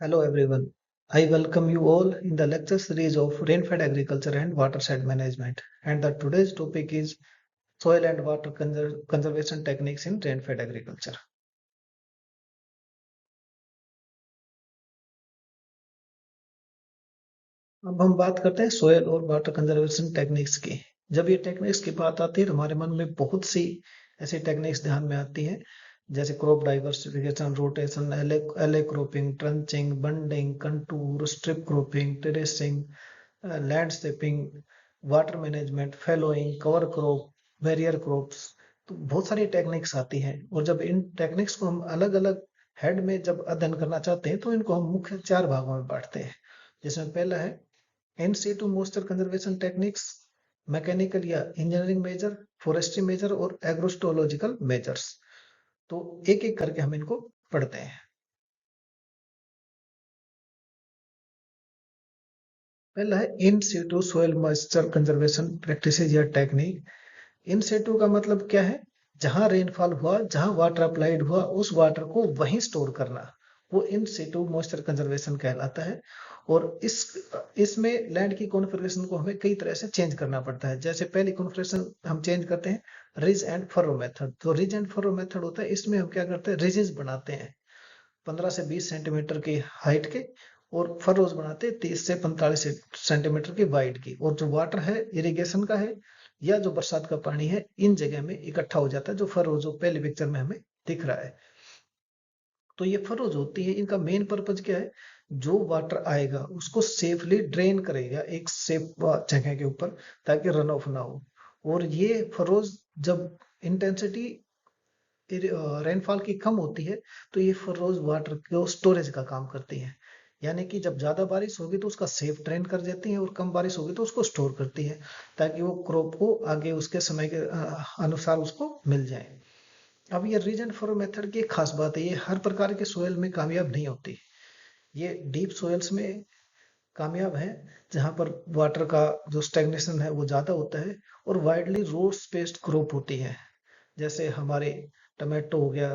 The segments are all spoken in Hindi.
Hello everyone. I welcome you all in the lecture series of rainfed agriculture and watershed management. And the today's topic is soil and water conservation techniques in rainfed agriculture. अब हम बात करते हैं सोयल और वाटर कंजर्वेशन टेक्निक्स की। जब ये टेक्निक्स की बात आती है तो हमारे मन में बहुत सी ऐसी टेक्निक्स ध्यान में आती हैं, जैसे crop diversification, rotation, alley cropping, trenching, bunding, contour, strip cropping, terracing, landscaping, water management, fallowing, cover crop, barrier crops. तो बहुत सारी टेक्निक्स आती हैं और जब इन टेक्निक्स को हम अलग अलग हेड में जब अध्ययन करना चाहते हैं तो इनको हम मुख्य चार भागों में बांटते हैं, जिसमें पहला है in situ moisture conservation techniques, mechanical या इंजीनियरिंग मेजर, फॉरेस्ट्री मेजर और एग्रोस्टोलॉजिकल मेजर्स। तो एक एक करके हम इनको पढ़ते हैं। पहला है in situ soil moisture conservation practices या टेक्निक। इन सिटू का मतलब क्या है? जहां रेनफॉल हुआ, जहां वाटर अप्लाइड हुआ, उस वाटर को वहीं स्टोर करना, वो इन सिटू मॉइस्चर कंजर्वेशन कहलाता है। और इसमें लैंड की कॉन्फ़िगरेशन को हमें कई तरह से चेंज करना पड़ता है। जैसे पहली कॉन्फ़िगरेशन हम चेंज करते हैं रिज एंड फरो मेथड। तो रिज एंड फरो मेथड होता है, इसमें हम क्या करते हैं, रिजेस बनाते हैं 15 से 20 सेंटीमीटर की हाइट के, और फरोज बनाते हैं 30 से 45 सेंटीमीटर की वाइड की। और जो वाटर है इरिगेशन का है या जो बरसात का पानी है, इन जगह में इकट्ठा हो जाता है, जो फरोज जो पहले पिक्चर में हमें दिख रहा है। तो ये फरोज होती है, इनका मेन पर्पज क्या है? जो वाटर आएगा उसको सेफली ड्रेन करेगा एक सेफ जगह के ऊपर, ताकि रन ऑफ ना हो। और ये फरोज जब इंटेंसिटी रेनफॉल की कम होती है तो ये फरोज वाटर को स्टोरेज का काम करती है। यानी कि जब ज्यादा बारिश होगी तो उसका सेफ ड्रेन कर देती है, और कम बारिश होगी तो उसको स्टोर करती है, ताकि वो क्रॉप को आगे उसके समय के अनुसार उसको मिल जाए। अब ये रीजन फॉर मेथड की एक खास बात है, ये हर प्रकार के सोयल में कामयाब नहीं होती। ये डीप सोयल्स में कामयाब है, जहां पर वाटर का जो स्टेगनेशन है वो ज्यादा होता है, और वाइडली रो स्पेस्ड क्रॉप होती है। जैसे हमारे टमाटो हो गया,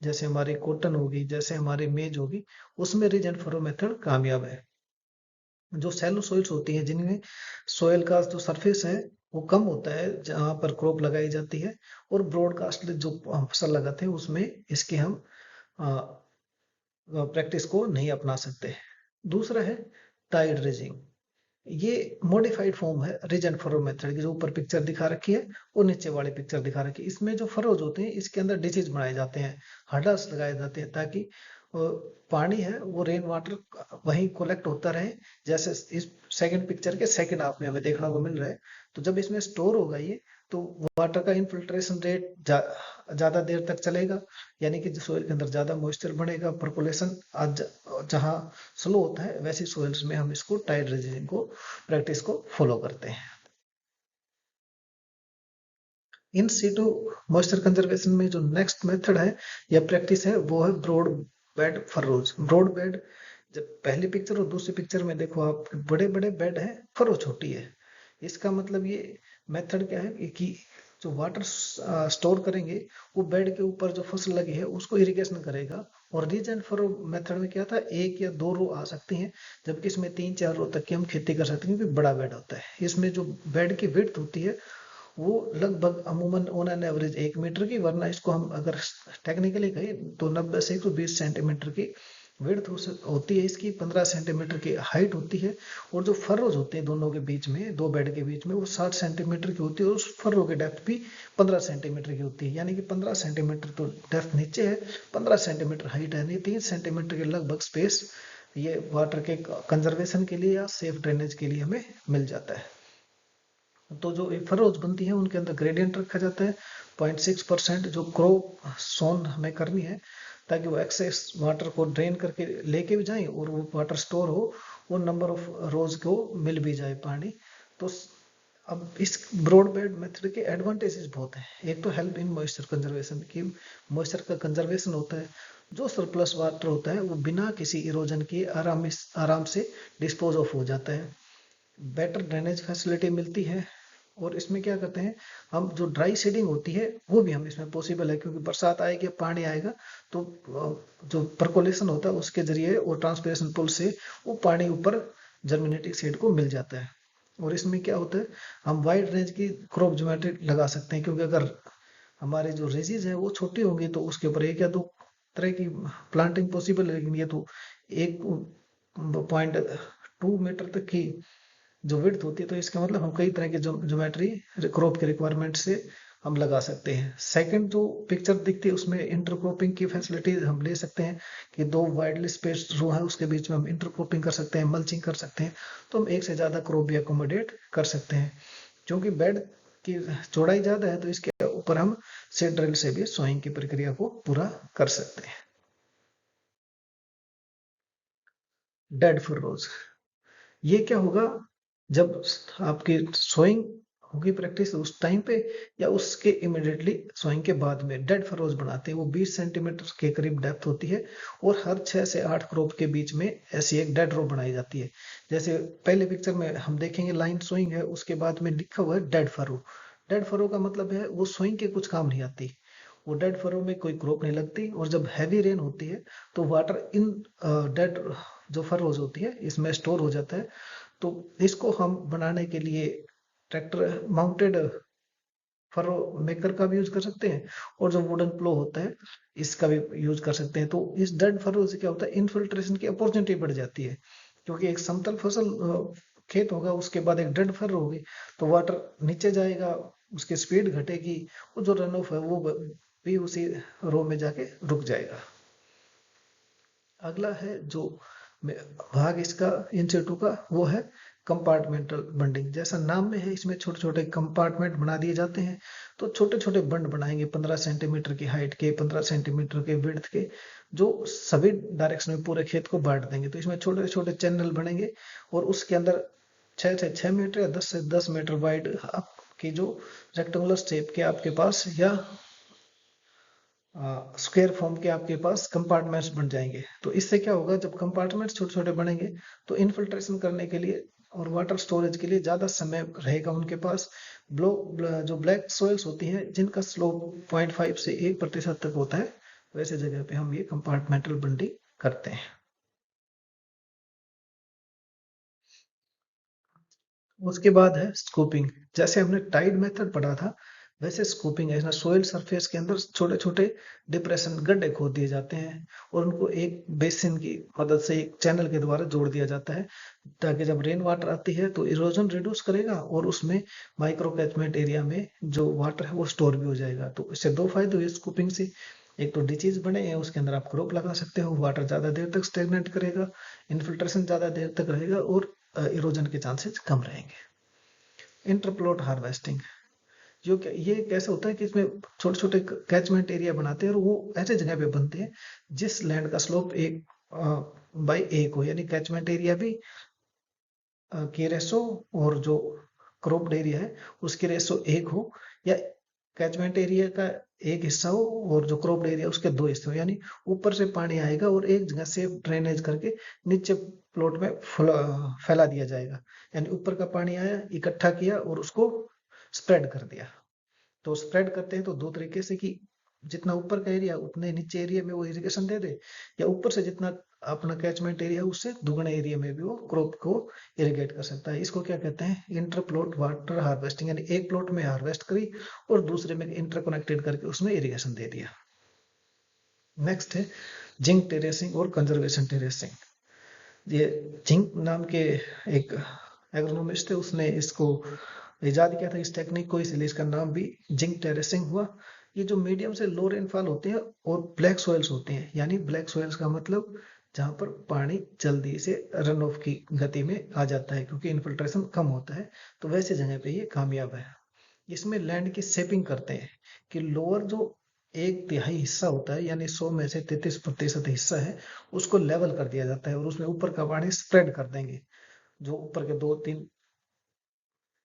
जैसे हमारी कॉटन होगी, जैसे हमारी मेज होगी, उसमें रिज एंड फरो मेथड कामयाब है। जो सैलो सोइल्स होती हैं, जिनमें सोयल का जो सरफेस है वो कम होता है, जहाँ पर क्रॉप लगाई जाती है, और ब्रॉडकास्ट जो फसल लगाते हैं उसमें इसके हम प्रैक्टिस को नहीं अपना सकते। दूसरा है टाइड रेजिंग। ये मॉडिफाइड फॉर्म है रिज एंड फरो मेथड की, जो ऊपर पिक्चर दिखा रखी है और नीचे वाली पिक्चर दिखा रखी है। इसमें जो फरोज होते हैं इसके अंदर डिचेज बनाए जाते हैं, हडल्स लगाए जाते हैं, ताकि पानी है वो रेन वाटर वहीं कोलेक्ट होता रहे। जैसे इस सेकंड पिक्चर के सेकंड हाफ में हमें देखने को मिल रहा है। तो जब इसमें स्टोर होगा ये, तो वाटर का इनफिल्ट्रेशन रेट ज्यादा देर तक चलेगा, यानी कि सोइल के अंदर ज्यादा मॉइस्चर बढ़ेगा, परकोलेशन आज जहाँ स्लो होता है वैसी सोइल्स में हम इसको टाइड रेजिन को प्रैक्टिस को फॉलो करते हैं। इन सीटू मॉइस्चर कंजर्वेशन में जो नेक्स्ट मेथड है या प्रैक्टिस है वो है broad bed furrows. Broad bed, जब पहली पिक्चर और दूसरी पिक्चर में देखो आप, बड़े बड़े बेड है, फरो छोटी है। इसका मतलब ये मेथड क्या है कि जो वाटर स्टोर करेंगे वो बेड के ऊपर जो फसल लगी है उसको इरिगेशन करेगा। और रीज एंड फरो मेथड में क्या था, एक या दो रो आ सकती हैं, जबकि इसमें तीन चार रो तक की हम खेती कर सकते हैं, क्योंकि बड़ा बेड होता है। इसमें जो बेड की विड्थ होती है वो लगभग अमूमन ऑन एन एवरेज 1 मीटर की, वरना इसको हम अगर टेक्निकली कहें तो 90 से 120 सेंटीमीटर की विड्थ होती है इसकी, 15 सेंटीमीटर की हाइट होती है। और जो फर्रोज होते हैं दोनों के बीच में, दो बेड के बीच में, वो 60 सेंटीमीटर की होती है, और उस फर्रो की डेप्थ भी 15 सेंटीमीटर की होती है। यानी कि 15 सेंटीमीटर तो डेप्थ नीचे है, 15 सेंटीमीटर हाइट है, नहीं 3 सेंटीमीटर के लगभग स्पेस ये वाटर के कंजर्वेशन के लिए या सेफ ड्रेनेज के लिए हमें मिल जाता है। तो जो फरोज बनती है उनके अंदर ग्रेडियंट रखा जाता है 0.6%, जो क्रॉप सोन हमें करनी है, ताकि वो एक्सेस वाटर को ड्रेन करके लेके भी जाए और वो वाटर स्टोर हो, वो नंबर ऑफ रोज को मिल भी जाए पानी। तो अब इस ब्रॉड बेड मेथड के एडवांटेजेस बहुत हैं। एक तो हेल्प इन मॉइस्चर कंजर्वेशन की, मॉइस्चर का कंजर्वेशन होता है। जो सरप्लस वाटर होता है वो बिना किसी इरोजन के आराम से डिस्पोज ऑफ हो जाता है। बेटर ड्रेनेज फैसिलिटी मिलती है, और इसमें क्या करते हैं हम, जो ड्राई सीडिंग होती है वो भी हम इसमें पॉसिबल है, क्योंकि बरसात आएगी, पानी आएगा, तो जो परकोलेशन होता है उसके जरिए और ट्रांसपिरेशन पुल से वो पानी ऊपर जर्मिनेटिंग सीड को मिल जाता है। और इसमें क्या होता है, हम वाइड रेंज की क्रॉप ज्योमेट्री लगा सकते हैं, क्योंकि अगर हमारे जो रेजिज है वो छोटी होंगी तो उसके ऊपर एक या दो तरह की प्लांटिंग पॉसिबल है, लेकिन ये तो 1.2 मीटर तक की जो विड्थ होती है, तो इसका मतलब हम कई तरह की ज्योमेट्री क्रॉप के रिक्वायरमेंट से हम लगा सकते हैं। सेकंड जो पिक्चर दिखती है उसमें इंटरक्रॉपिंग की फैसिलिटी हम ले सकते हैं, कि दो वाइडली स्पेस रो है उसके बीच में हम इंटरक्रॉपिंग कर सकते हैं, मल्चिंग कर सकते हैं, तो हम एक से ज्यादा क्रॉप भी अकोमोडेट कर सकते हैं। क्योंकि बेड की चौड़ाई ज्यादा है तो इसके ऊपर हम सीड ड्रिल से भी सोइंग की प्रक्रिया को पूरा कर सकते हैं। डेड फurrows, ये क्या होगा, जब आपकी सोइंग होगी प्रैक्टिस उस टाइम पे या उसके इमिडिएटली सोइंग के बाद में डेड फरोज बनाते हैं, वो 20 सेंटीमीटर के करीब डेप्थ होती है, और हर 6 से 8 क्रॉप के बीच में ऐसी एक डेड रो बनाई जाती है। जैसे पहले पिक्चर में हम देखेंगे लाइन सोइंग है, उसके बाद में लिखा हुआ है डेड फरो। डेड फरो का मतलब है वो सोइंग के कुछ काम नहीं आती, वो डेड फरो में कोई क्रॉप नहीं लगती, और जब हैवी रेन होती है तो वाटर इन डेड जो फरोज होती है इसमें स्टोर हो जाता है। तो इसको हम बनाने के लिए ट्रैक्टर माउंटेड फरो मेकर का भी यूज कर सकते हैं, और जो वुडन प्लो होता है इसका भी यूज कर सकते हैं। तो इस डेड फरो से क्या होता है, इनफिल्ट्रेशन की अपॉर्चुनिटी बढ़ जाती है, क्योंकि एक समतल फसल खेत होगा, उसके बाद एक डेड फरो होगी, तो वाटर नीचे जाएगा, उसकी स्पीड घटेगी, और जो रन ऑफ है वो भी उसी रो में जाके रुक जाएगा। अगला है जो भाग इसका इंस्टीट्यूट का, वो है कंपार्टमेंटल बंडिंग। जैसा नाम में है, इसमें छोटे छोटे कंपार्टमेंट बना दिए जाते हैं। तो छोटे छोटे बंड बनाएंगे 15 सेंटीमीटर की हाइट के, 15 सेंटीमीटर के विड्थ के, जो सभी डायरेक्शन में पूरे खेत को बांट देंगे। तो इसमें छोटे छोटे चैनल बनेंगे, और उसके अंदर 6 से 6 मीटर या 10 से 10 मीटर वाइड आपकी जो रेक्टेंगुलर शेप के आपके पास, या स्क्वायर फॉर्म के आपके पास कंपार्टमेंट्स बन जाएंगे। तो इससे क्या होगा, जब कंपार्टमेंट्स छोटे छोटे बनेंगे तो इनफिल्ट्रेशन करने के लिए और वाटर स्टोरेज के लिए ज्यादा समय रहेगा उनके पास। जो ब्लैक सॉइल्स होती हैं जिनका स्लोप 0.5 से 1% तक होता है, वैसे जगह पे हम ये कंपार्टमेंटल बंडिंग करते हैं। उसके बाद है स्कूपिंग। जैसे हमने टाइड मेथड पढ़ा था, वैसे स्कूपिंग है, सोइल सरफेस के अंदर छोटे छोटे डिप्रेशन गड्ढे खोद दिए जाते हैं, और उनको एक बेसिन की मदद से एक चैनल के द्वारा जोड़ दिया जाता है, ताकि जब रेन वाटर आती है तो इरोजन रिड्यूस करेगा, और उसमें माइक्रो कैचमेंट एरिया में जो वाटर है वो स्टोर भी हो जाएगा। तो इससे दो फायदे हुए स्कूपिंग से, एक तो डिचीज बने हैं, उसके अंदर आप क्रॉप लगा सकते हो, वाटर ज्यादा देर तक स्टेगनेट करेगा, इन्फिल्ट्रेशन ज्यादा देर तक रहेगा, और इरोजन के चांसेस कम रहेंगे। इंटरप्लॉट हार्वेस्टिंग, जो ये कैसे होता है कि इसमें छोटे छोटे कैचमेंट एरिया बनाते हैं, और वो ऐसे जगह पे बनते हैं जिस लैंड का स्लोप 1/1 हो, यानी कैचमेंट एरिया भी की रेशो, और जो क्रॉप्ड एरिया है उसकी रेशो 1 हो, या कैचमेंट एरिया का एक हिस्सा हो और जो क्रॉप्ड एरिया उसके दो हिस्से हो, यानी ऊपर से पानी आएगा और एक जगह से ड्रेनेज करके नीचे प्लॉट में फैला दिया जाएगा। यानी ऊपर का पानी आया, इकट्ठा किया और उसको स्प्रेड कर दिया। तो स्प्रेड करते हैं तो दो तरीके से, कि जितना ऊपर का एरिया उतने नीचे एरिया में वो इरिगेशन दे दे, या ऊपर से जितना अपना कैचमेंट एरिया उससे दुगने एरिया में भी वो क्रॉप को इरिगेट कर सकता है। इसको क्या कहते हैं, इंटर प्लॉट वाटर हार्वेस्टिंग, यानी एक प्लॉट में हार्वेस्ट करी और दूसरे में इंटरकनेक्टेड करके उसमें इरिगेशन दे दिया। नेक्स्ट है जिंक टेरेसिंग और कंजर्वेशन टेरेसिंग। ये जिंक नाम के एक एग्रोनोमिस्ट थे, उसने इसको इजाद किया था इस टेक्निक को, इसलिए इसका नाम भी जिंक टेरेसिंग हुआ। ये जो मीडियम से लो रेनफॉल होते हैं और ब्लैक सॉइल्स होते हैं, यानी ब्लैक सॉइल्स का मतलब जहां पर पानी जल्दी से रन ऑफ की गति में आ जाता है, क्योंकि इन्फिल्ट्रेशन कम होता है, तो वैसे जगह पे ये कामयाब है। इसमें लैंड की शेपिंग करते हैं, कि लोअर जो एक तिहाई हिस्सा होता है, यानी 100 में से 33% हिस्सा है, उसको लेवल कर दिया जाता है, और उसमें ऊपर का पानी स्प्रेड कर देंगे। जो ऊपर के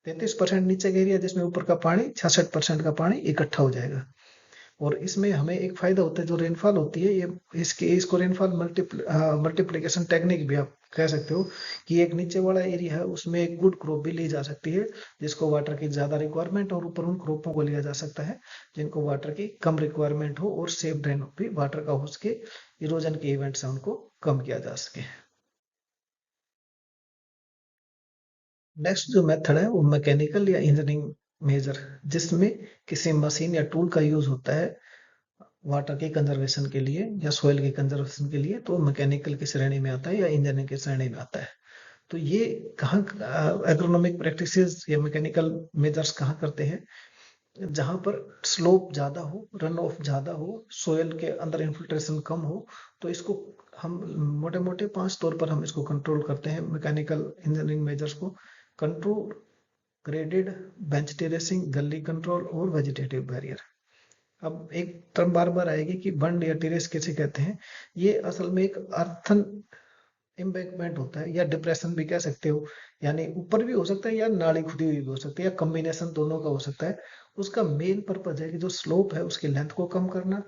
33% नीचे का एरिया जिसमें ऊपर का पानी 66% का पानी इकट्ठा हो जाएगा। और इसमें हमें एक फायदा होता है, जो रेनफॉल होती है ये इसको रेनफॉल मल्टीप्लिकेशन टेक्निक भी आप कह सकते हो, कि एक नीचे वाला एरिया है उसमें एक गुड क्रॉप भी ली जा सकती है जिसको वाटर की ज्यादा रिक्वायरमेंट, और ऊपर उन क्रॉपों को लिया जा सकता है जिनको वाटर की कम रिक्वायरमेंट हो और सेफ ड्रेन भी वाटर का हो सके, इरोजन के इवेंट से उनको कम किया जा सके। नेक्स्ट जो मेथड है वो मैकेनिकल या इंजीनियरिंग मेजर, जिसमें किसी मशीन या टूल का यूज होता है वाटर के कंजर्वेशन के लिए या सोइल के कंजर्वेशन के लिए, तो मैकेनिकल की श्रेणी में आता है या इंजीनियरिंग की श्रेणी में आता है। तो ये कहाँ एग्रोनॉमिक प्रैक्टिसेस या मैकेनिकल मेजर्स कहाँ करते हैं, जहां पर स्लोप ज्यादा हो, रन ऑफ ज्यादा हो, सोयल के अंदर इन्फिल्ट्रेशन कम हो, तो इसको हम मोटे मोटे 5 तौर पर हम इसको कंट्रोल करते हैं मैकेनिकल इंजीनियरिंग मेजर्स को: कंट्रोल, ग्रेडेड, बेंच टेरेसिंग, गली कंट्रोल और वेजिटेटिव बैरियर। अब एक टर्म बार बार आएगी कि बंड या टेरेस किसे कहते हैं। ये असल में एक अर्थन एम्बैंकमेंट होता है, या डिप्रेशन भी कह सकते हो, यानी ऊपर भी हो सकता है या नाली खुदी हुई भी हो सकती है, या कॉम्बिनेशन दोनों का हो सकता है। उसका मेन पर्पज है कि जो स्लोप है उसकी लेंथ को कम करना।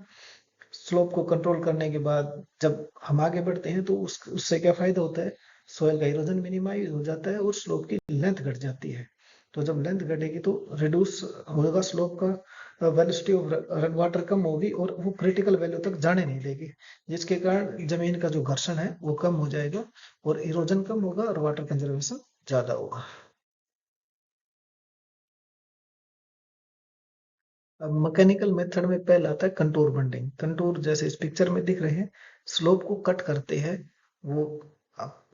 स्लोप को कंट्रोल करने के बाद जब हम आगे बढ़ते हैं तो उससे क्या फायदा होता है, सोयल का इरोजन मिनिमाइज हो जाता है और स्लोप की लेंथ घट जाती है। तो जब लेंथ घटेगी तो रिड्यूस होगा स्लोप का, वेलोसिटी ऑफ रन वाटर कम होगी और वो क्रिटिकल वैल्यू तक जाने नहीं देगी, जिसके कारण जमीन का जो घर्षण है वो कम हो जाएगा और इरोजन कम होगा और वाटर कंजर्वेशन ज्यादा होगा। अब मैकेनिकल मेथड में पहला आता है कंटूर बंडिंग। कंटूर जैसे इस पिक्चर में दिख रहे हैं, स्लोप को कट करते हैं। वो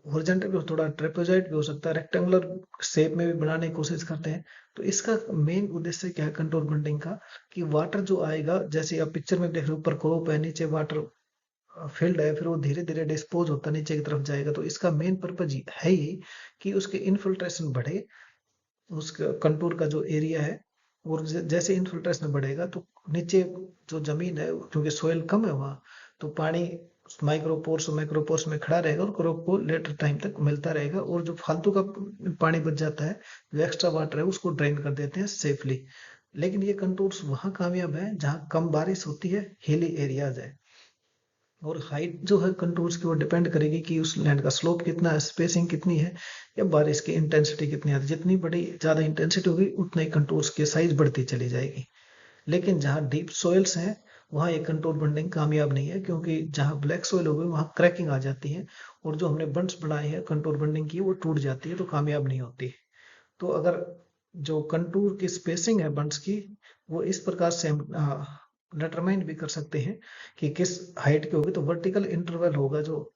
हॉरिजॉन्टल भी थोड़ा ट्रेपेजॉइड भी हो सकता है, रेक्टेंगुलर शेप में भी बनाने की कोशिश करते हैं। तो इसका मेन उद्देश्य क्या है कंटूर बंडिंग का, कि वाटर जो आएगा, जैसे आप पिक्चर में देख रहे हो, ऊपर क्रॉप है, नीचे वाटर फील्ड है, फिर वो धीरे धीरे डिस्पोज होता नीचे की तरफ जाएगा। तो इसका मेन पर्पज है ही कि उसके इनफिल्ट्रेशन बढ़े, उसका कंटूर का जो एरिया है। और जैसे इनफिल्ट्रेशन बढ़ेगा तो नीचे जो जमीन है, क्योंकि सोयल कम है वहाँ, तो पानी माइक्रोपोर्स में खड़ा रहेगा और क्रॉप को लेटर टाइम तक मिलता रहेगा, और जो फालतू का पानी बच जाता है, जो एक्स्ट्रा वाटर है, उसको ड्रेन कर देते हैं सेफली। लेकिन ये कंटूर्स वहां कामयाब है जहाँ कम बारिश होती है, हिली एरियाज है। और हाइट जो है कंटूर्स की वो डिपेंड करेगी कि उस लैंड का स्लोप कितना है, स्पेसिंग कितनी है, या बारिश की इंटेंसिटी कितनी है। जितनी बड़ी ज्यादा इंटेंसिटी होगी उतने ही कंटूर्स की साइज बढ़ती चली जाएगी। लेकिन जहाँ डीप सोइल्स हैं वहाँ ये कंटूर बंडिंग कामयाब नहीं है, क्योंकि जहाँ ब्लैक सोइल होगी वहाँ क्रैकिंग आ जाती है, और जो हमने बंड्स बनाए हैं कंटूर बंडिंग की वो टूट जाती है, तो कामयाब नहीं होती। तो अगर जो कंटूर की स्पेसिंग है बंड्स की, वो इस प्रकार से हम डिटरमाइन भी कर सकते हैं कि किस हाइट की होगी। तो वर्टिकल इंटरवल होगा जो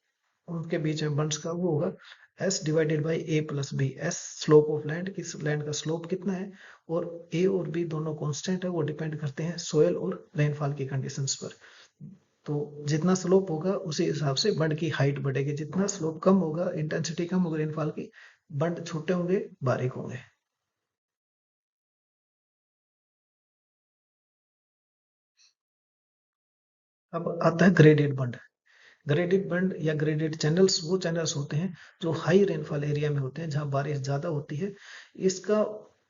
उनके बीच में बंड्स का, वो होगा S divided by A plus B. S slope of land, किस लैंड का स्लोप कितना है, और ए और बी दोनों कांस्टेंट है, वो डिपेंड करते हैं सोयल और रेनफॉल की कंडीशंस पर। तो जितना स्लोप होगा उसी हिसाब से बंड की हाइट बढ़ेगी, जितना स्लोप कम होगा, इंटेंसिटी कम होगी रेनफॉल की, बंड छोटे होंगे, बारीक होंगे। अब आता है ग्रेडेड बंड। ग्रेडेड बंड या ग्रेडेड चैनल्स वो चैनल्स होते हैं जो हाई रेनफॉल एरिया में होते हैं, जहां बारिश ज्यादा होती है। इसका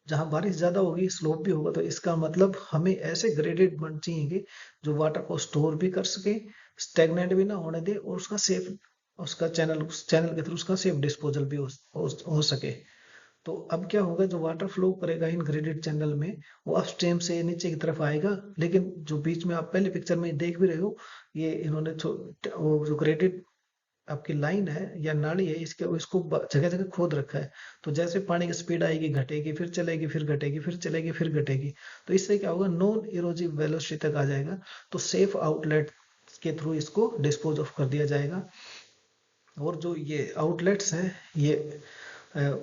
जहां बारिश ज्यादा होगी, स्लोप भी होगा, तो इसका मतलब हमें ऐसे ग्रेडेड बंड चाहिए जो वाटर को स्टोर भी कर सके, स्टेगनेंट भी ना होने दे, और उसका सेफ, उसका चैनल, उस चैनल के थ्रू उसका सेफ डिस्पोजल भी हो सके। तो अब क्या होगा, जो वाटर फ्लो करेगा इन ग्रेडेड चैनल में, वो अपस्ट्रीम से नीचे की तरफ आएगा। लेकिन जो बीच में आप पहले पिक्चर में देख भी रहे हो, ये इन्होंने वो जो ग्रेडेड आपकी लाइन है या नाली है, इसके इसको जगह जगह खोद रखा है। तो जैसे पानी की स्पीड आएगी, घटेगी, फिर चलेगी, फिर घटेगी, फिर चलेगी, फिर घटेगी। तो इससे क्या होगा, नॉन इरोजिव वेलोसिटी तक आ जाएगा। तो सेफ आउटलेट के थ्रू इसको डिस्पोज ऑफ कर दिया जाएगा। और जो ये आउटलेट्स हैं, ये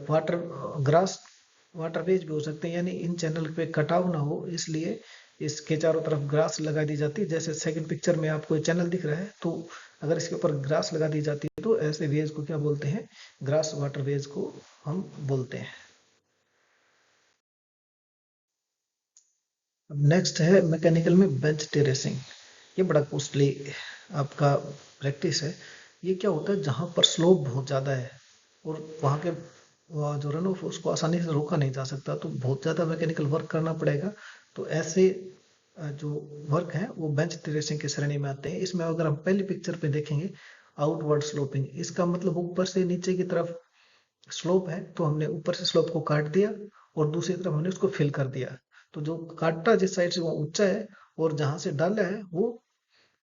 वाटर ग्रास वाटरवेज भी हो सकते हैं, यानी इन चैनल पे कटाव ना हो, इसलिए इसके चारों तरफ ग्रास लगा दी जाती है। जैसे सेकंड पिक्चर में आपको चैनल दिख रहा है, तो अगर इसके ऊपर ग्रास लगा दी जाती है तो ऐसे वेज को क्या बोलते हैं, ग्रास वाटरवेज को हम बोलते हैं। अब नेक्स्ट है मैकेनिकल में बेंच टेरेसिंग। ये बड़ा कॉस्टली आपका प्रैक्टिस है। ये क्या होता है, जहां पर स्लोप बहुत ज्यादा है और वहां के जो रन ऑफ उसको आसानी से रोका नहीं जा सकता, तो बहुत ज्यादा मैकेनिकल वर्क करना पड़ेगा। तो ऐसे जो वर्क है वो बेंच टेरेसिंग की श्रेणी में आते हैं। इसमें अगर हम पहली पिक्चर पे देखेंगे आउटवर्ड स्लोपिंग, इसका मतलब ऊपर से नीचे की तरफ स्लोप है, तो हमने ऊपर से स्लोप को काट दिया और दूसरी तरफ हमने उसको फिल कर दिया। तो जो काटा जिस साइड से वो ऊंचा है और जहां से डाला है वो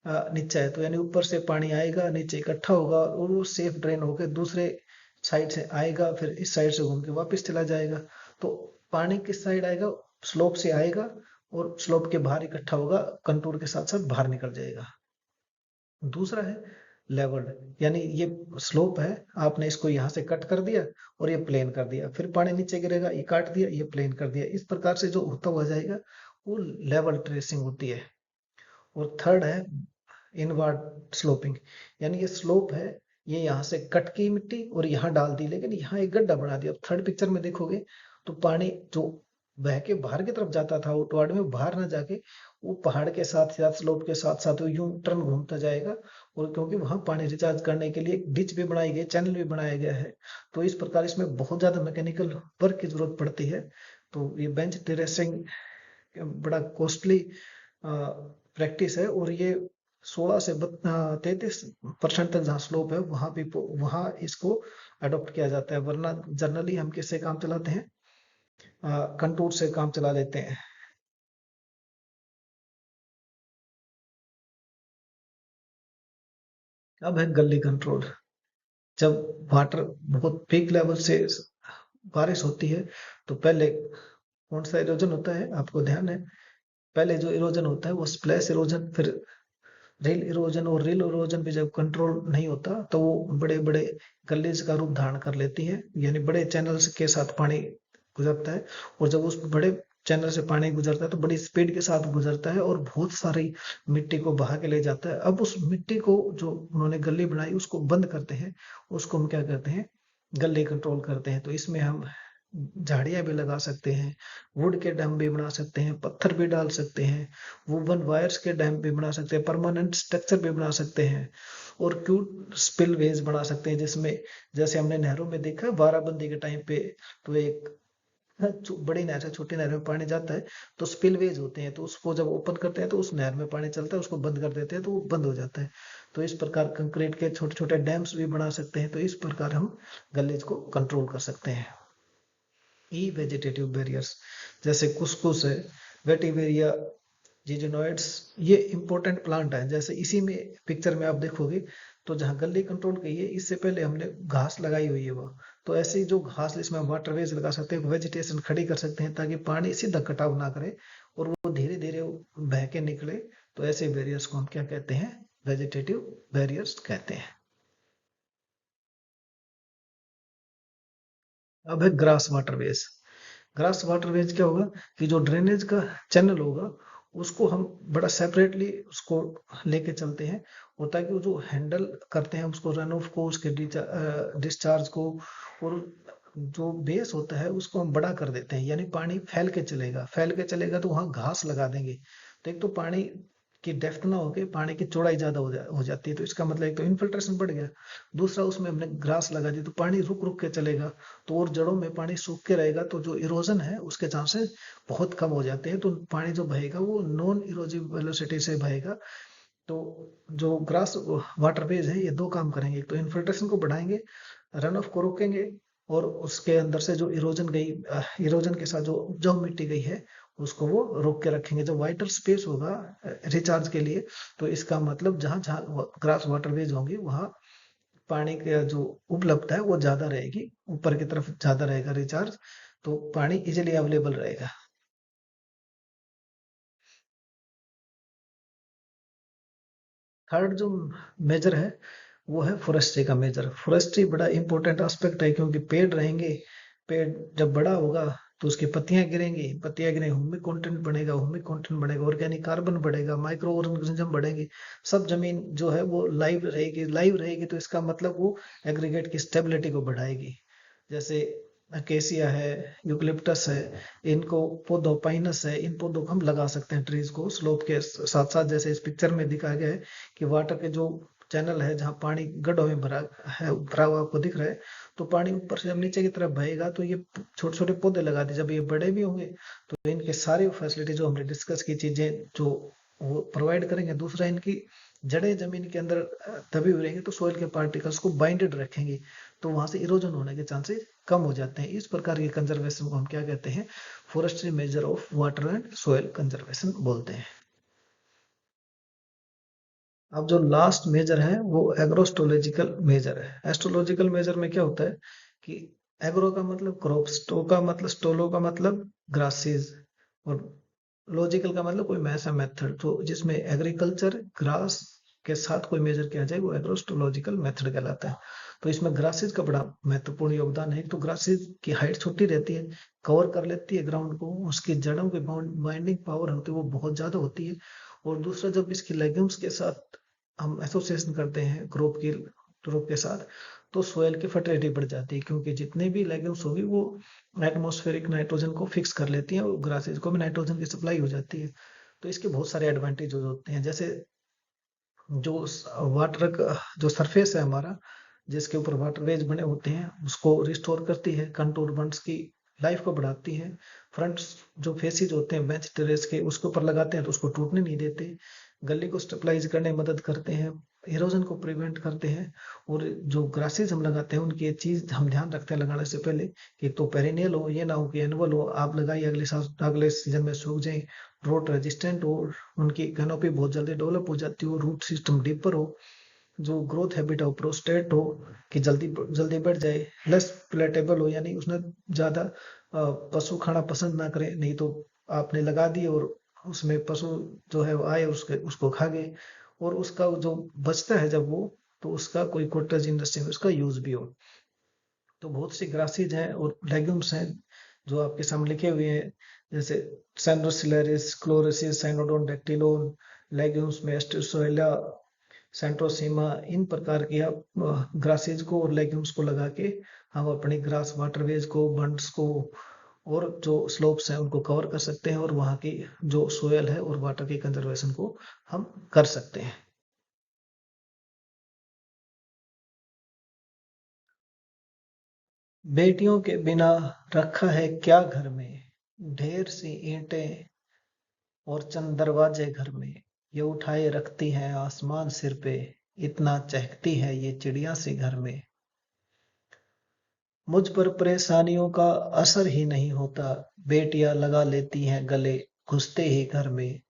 नीचा है, तो यानी ऊपर से पानी आएगा, नीचे इकट्ठा होगा और वो सेफ ड्रेन होकर दूसरे साइड से आएगा, फिर इस साइड से घूम के वापस चला जाएगा। तो पानी किस साइड आएगा? स्लोप से आएगा और स्लोप के बाहर इकट्ठा होगा, कंटूर के साथ साथ बाहर निकल जाएगा। दूसरा है लेवल्ड, यानी ये स्लोप है, आपने इसको यहाँ से कट कर दिया और ये प्लेन कर दिया, फिर पानी नीचे गिरेगा, ये काट दिया, ये प्लेन कर दिया, इस प्रकार से जो होता हुआ जाएगा वो लेवल ट्रेसिंग होती है। और थर्ड है इनवर्ड स्लोपिंग, यानी ये स्लोप है, ये यहाँ से कट की मिट्टी और यहाँ डाल दी, लेकिन यहाँ एक गड्ढा बना दिया। अब थर्ड पिक्चर में देखोगे तो पानी जो बह के बाहर की तरफ जाता था आउटवर्ड में, बाहर ना जाके वो पहाड़ के साथ साथ स्लोप के साथ साथ वो यूं टर्न घूमता जाएगा। और क्योंकि वहां पानी रिचार्ज करने के लिए एक डिच भी बनाई गई, चैनल भी बनाया गया है, तो इस प्रकार इसमें बहुत ज्यादा मैकेनिकल वर्क की जरूरत पड़ती है। तो ये बेंच टेरेसिंग बड़ा कॉस्टली प्रैक्टिस है, और ये 16 से 33% तक जहाँ स्लोप है वहां भी वहां इसको अडॉप्ट किया जाता है, वरना जनरली हम किससे काम चलाते हैं? कंटूर से काम चला लेते हैं। अब है गली कंट्रोल। जब वाटर बहुत पीक लेवल से बारिश होती है तो पहले कौन सा इरोजन होता है आपको ध्यान है? पहले जो इरोजन होता है वो स्प्लैश इरोजन, फिर रिल इरोजन, और रिल इरोजन भी जब कंट्रोल नहीं होता तो वो बड़े बड़े गलीज का रूप धारण कर लेती है, यानी बड़े चैनल्स के साथ पानी गुजरता है। और जब उस बड़े चैनल से पानी गुजरता है तो बड़ी स्पीड के साथ गुजरता है और बहुत सारी मिट्टी को बहा के ले जाता है। अब उस मिट्टी को जो उन्होंने गली बनाई उसको बंद करते हैं, उसको हम क्या करते हैं? गली कंट्रोल करते हैं। तो इसमें हम झाड़ियां भी लगा सकते हैं, वुड के डैम भी बना सकते हैं, पत्थर भी डाल सकते हैं, वुवन वायर्स के डैम भी बना सकते हैं, परमानेंट स्ट्रक्चर भी बना सकते हैं, और क्यूट स्पिलवेज बना सकते हैं, जिसमें जैसे हमने नहरों में देखा है बाराबंदी के टाइम पे, तो एक बड़ी नहर से छोटी नहर में पानी जाता है तो स्पिलवेज होते हैं, तो उसको जब ओपन करते हैं तो उस नहर में पानी चलता है, उसको बंद कर देते हैं तो वो बंद हो जाता है। तो इस प्रकार कंक्रीट के छोटे छोटे डैम्स भी बना सकते हैं। तो इस प्रकार हम गलीज को कंट्रोल कर सकते हैं। ई वेजिटेटिव बैरियर्स, जैसे कुसकुस है, वेटिवेरिया, जिजिनोइड्स, ये इंपॉर्टेंट प्लांट है। जैसे इसी में पिक्चर में आप देखोगे तो जहाँ गली कंट्रोल की है इससे पहले हमने घास लगाई हुई है वो, तो ऐसी जो घास इसमें हम वाटरवेज लगा सकते हैं, वेजिटेशन खड़ी कर सकते हैं ताकि पानी सीधा कटाव ना करे और वो धीरे धीरे बह के निकले। तो ऐसे बैरियर्स को हम क्या कहते हैं? वेजिटेटिव बैरियर्स कहते हैं। अब है ग्रास वाटरवेज। ग्रास वाटरवेज क्या होगा कि जो ड्रेनेज का चैनल होगा उसको हम बड़ा सेपरेटली उसको लेके चलते हैं, और ताकि वो जो हैंडल करते हैं उसको, रन ऑफ को, उसके डिस्चार्ज को, और जो बेस होता है उसको हम बड़ा कर देते हैं, यानी पानी फैल के चलेगा, फैल के चलेगा तो वहां घास लगा देंगे। तो एक तो पानी की डेप्थ ना होके पानी की चौड़ाई ज्यादा हो जाती है, तो इसका मतलब एक तो इन्फिल्ट्रेशन बढ़ गया। दूसरा उसमें हमने ग्रास लगा दी तो पानी रुक रुक के चलेगा, तो और जड़ों में पानी सूख के रहेगा, तो जो इरोजन है उसके चांसेस बहुत कम हो जाते हैं, तो पानी जो बहेगा वो नॉन इरोजिव वेलोसिटी से बहेगा। तो जो ग्रास वाटरवेज है ये दो काम करेंगे, एक तो इन्फिल्ट्रेशन को बढ़ाएंगे, रन ऑफ को रोकेंगे, और उसके अंदर से जो इरोजन के साथ जो उपजाऊ मिट्टी गई है उसको वो रोक के रखेंगे। जो वाइटर स्पेस होगा रिचार्ज के लिए, तो इसका मतलब जहां जहां ग्रास वाटरवेज होंगे वहां पानी का जो उपलब्धता है वो ज्यादा रहेगी, ऊपर की तरफ ज्यादा रहेगा रिचार्ज, तो पानी इजीली अवेलेबल रहेगा। थर्ड जो मेजर है वो है फॉरेस्ट्री का मेजर। फॉरेस्ट्री बड़ा इंपॉर्टेंट एस्पेक्ट है, क्योंकि पेड़ रहेंगे, पेड़ जब बड़ा होगा तो उसकी पत्तियां गिरेंगी, पत्तियां गिरेंगी, ह्यूमिक कंटेंट बनेगा, ह्यूमिक कंटेंट बढ़ेगा, ऑर्गेनिक कार्बन बढ़ेगा, माइक्रो ऑर्गेनिज्म बढ़ेंगे, सब जमीन जो है वो लाइव रहेगी। लाइव रहेगी तो इसका मतलब वो एग्रीगेट की स्टेबिलिटी को बढ़ाएगी। जैसे अकेसिया है, यूकलिप्टस है, इनको पौधों, पाइनस है, इन पौधों को हम लगा सकते हैं ट्रीज को स्लोप के साथ साथ, जैसे इस पिक्चर में दिखाया गया है कि वाटर के जो चैनल है जहाँ पानी गड्ढों में भरा हुआ आपको दिख रहा है, तो पानी ऊपर से जब नीचे की तरफ बहेगा तो ये छोटे छोटे पौधे लगा दिए, जब ये बड़े भी होंगे तो इनके सारे फैसिलिटी जो हमने डिस्कस की चीजें जो वो प्रोवाइड करेंगे। दूसरा, इनकी जड़ें जमीन के अंदर दबी हुई रहेंगी तो सोइल के पार्टिकल्स को बाइंडेड रखेंगी, तो वहां से इरोजन होने के चांसेस कम हो जाते हैं। इस प्रकार की कंजर्वेशन को हम क्या कहते हैं? Forestry measure of water and soil conservation बोलते हैं। अब जो लास्ट मेजर है वो एग्रोस्टोलॉजिकल मेजर है। एस्ट्रोलॉजिकल मेजर में क्या होता है कि एग्रो का मतलब क्रॉप, स्टो का मतलब, स्टोलो का मतलब ग्रासेस, और लॉजिकल का मतलब कोई ऐसा मेथड तो जिसमें एग्रीकल्चर ग्रास के साथ कोई मेजर किया जाए वो एग्रोस्टोलॉजिकल मेथड कहलाता है। तो इसमें ग्रासेस का बड़ा महत्वपूर्ण योगदान है। तो ग्रासेस की हाइट छोटी रहती है, कवर कर लेती है ग्राउंड को, उसकी जड़ों की बाइंडिंग पावर होती है वो बहुत ज्यादा होती है। और दूसरा, जब इसकी लेग्यूम्स के साथ हम एसोसिएशन करते हैं क्रॉप के साथ, तो सोयल की फर्टिलिटी बढ़ जाती है, क्योंकि जितने भी लेग्यूम्स होगी वो एटमॉस्फेरिक नाइट्रोजन को फिक्स कर लेती हैं और ग्रासेस को भी नाइट्रोजन की सप्लाई हो जाती है। तो इसके बहुत सारे एडवांटेज होते हैं, जैसे जो वाटर का जो सरफेस है हमारा, जिसके ऊपर वाटरवेज बने होते हैं, उसको रिस्टोर करती है, कंटूर बंड्स की लाइफ को बढ़ाती है। फ्रंट जो फेसिस होते हैं बेंच टेरेस के, उसके ऊपर लगाते हैं तो उसको टूटने नहीं देते। गली को स्टेबलाइज करने में मदद करते हैं, इरोजन को प्रिवेंट करते हैं। और जो ग्रासेस हम लगाते हैं उनकी एक चीज हम ध्यान रखते हैं लगाने से पहले कि तो पेरिनियल हो, ये ना हो कि एनुअल हो, आप लगाइए अगले साल अगले सीजन में सूख जाए। ड्रोट रेजिस्टेंट हो, उनकी कैनोपी बहुत जल्दी डेवलप हो जाती हो, रूट सिस्टम डीपर हो, जो ग्रोथ हैबिट हो प्रोस्टेट हो कि जल्दी जल्दी बढ़ जाए, लेस प्लेटेबल हो यानी उसने ज्यादा पशु खाना पसंद ना करे, नहीं तो आपने लगा दिए और उसमें पशु जो है वो आए उसके उसको खा गए, और उसका जो बचता है जब वो, तो उसका कोई कॉटेज इंडस्ट्री में उसका यूज भी हो। तो बहुत सी ग्रासेज हैं और लेग्यूम्स हैं जो आपके सामने लिखे हुए हैं, जैसे सैंड्रोसिलरिस, क्लोरेसिस, साइनोडोन, डेक्टिलोन। लेग्यूम्स में एस्टेरोसोइला, सेंट्रोसीमा, इन प्रकार की आप ग्रासेज को और लेग्यूम्स को लगा के हम अपनी ग्रास वाटरवेज को, बंड्स को और जो स्लोप्स हैं उनको कवर कर सकते हैं, और वहाँ की जो सोयल है और वाटर की कंजर्वेशन को हम कर सकते हैं। बेटियों के बिना रखा है क्या घर में, ढेर सी ईंटें और चंद दरवाजे घर में, ये उठाए रखती हैं आसमान सिर पे, इतना चहकती है ये चिड़िया सी घर में। मुझ पर परेशानियों का असर ही नहीं होता, बेटियां लगा लेती हैं गले घुसते ही घर में।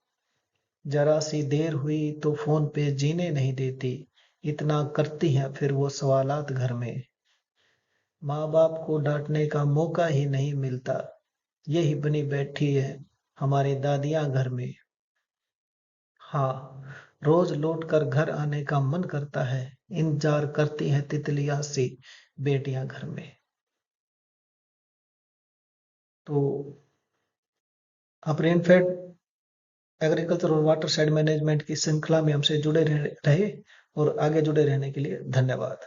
जरा सी देर हुई तो फोन पे जीने नहीं देती, इतना करती हैं फिर वो सवालात घर में। माँ बाप को डांटने का मौका ही नहीं मिलता, यही बनी बैठी है हमारी दादियां घर में। हाँ, रोज लौट कर घर आने का मन करता है, इंतजार करती हैं तितलियां सी बेटियां घर में। तो आप रेनफेड एग्रीकल्चर और वाटर साइड मैनेजमेंट की श्रृंखला में हमसे जुड़े रहे और आगे जुड़े रहने के लिए धन्यवाद।